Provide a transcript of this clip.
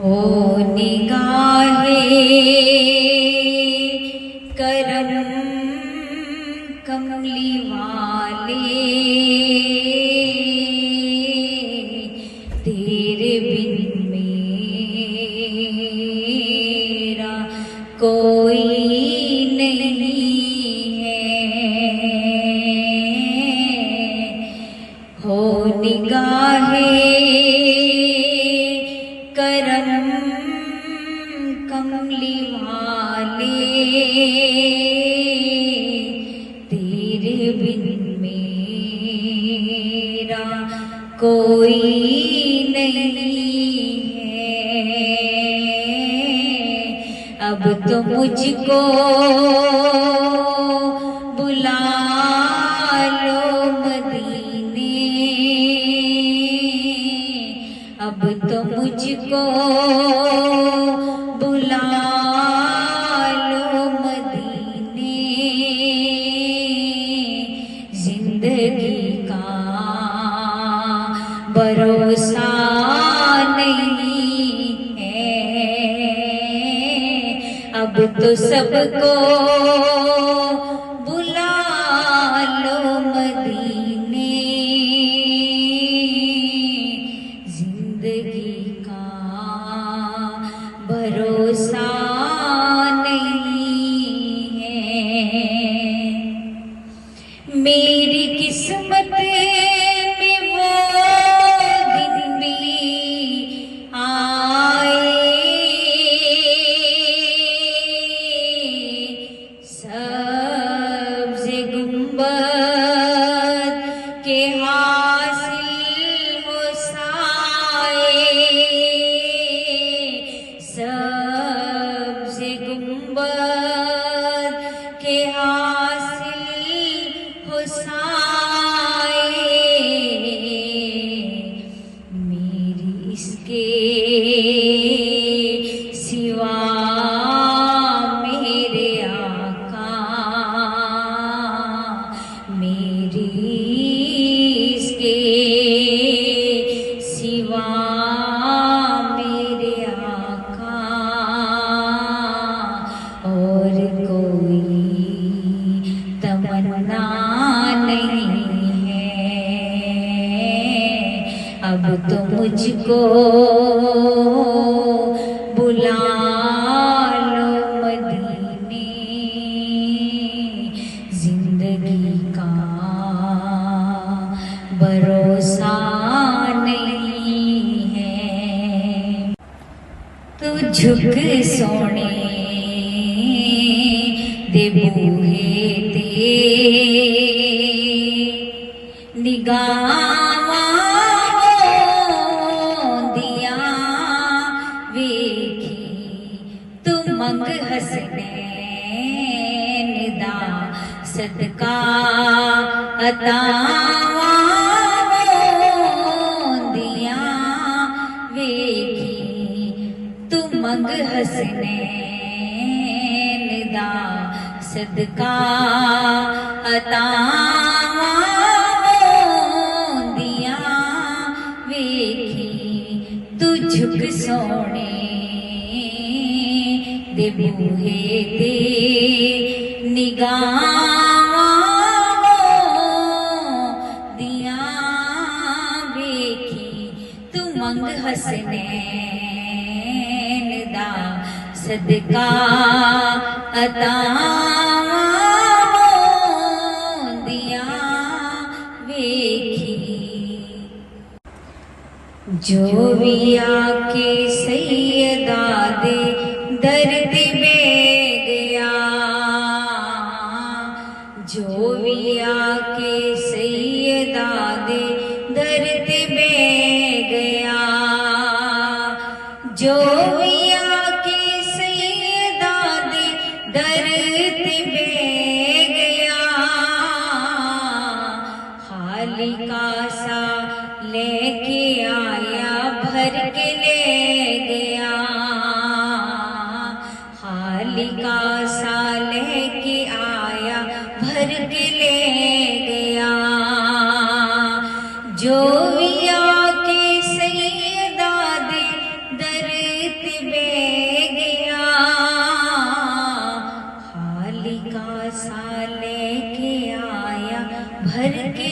हो निगाहे करम कमली वाले, तेरे बिन मेरा कोई नहीं है। हो निगाहे करम कमली वाले, तेरे बिन मेरा कोई नहीं है। अब तो मुझको बुला लो मदीने, अब तो मुझको बुला लो मदीने। जिंदगी का भरोसा नहीं है, अब तो सबको बुला लो मदीने। जिंदगी का भरोसा नहीं है। मेरी किस्मत में वो दिन भी आए, सब्ज़े गुंबद के हासिल हो साए, सब्ज़े गुंबद के हासिल हो साए। मेरी इसके सिवा मेरे आका, मेरी इसके सिवा मेरे आका और कोई तमन्ना नहीं है। अब तो मुझको बुला लो मदीने। जिंदगी का भरोसा नहीं है। तू झुक सोने दे बूहे ते निगाहां दिया वेखी, तू मंग हसनैन दा सदका अतावां दिया वेखी, तू मंग हसनैन दा सदका अतावां दिया वेखी, तू झुक सोने दे बूहे ते निगाहां दिया वेखी, तू मंग हसनैन दा सदका अतावां दिया वेखी। जो भी आके सैयदा दे दर ते बह गया, जो भी आके सैयदा दे दर ते बह गया, जो भी आके सैयदा दे दर ते बह गया, खाली कासा लेके आया भर के ले गया, खाली कासा लेके आया भर के ले गया। जो भी आके सैयदा दे दर का सा लेके आया भर के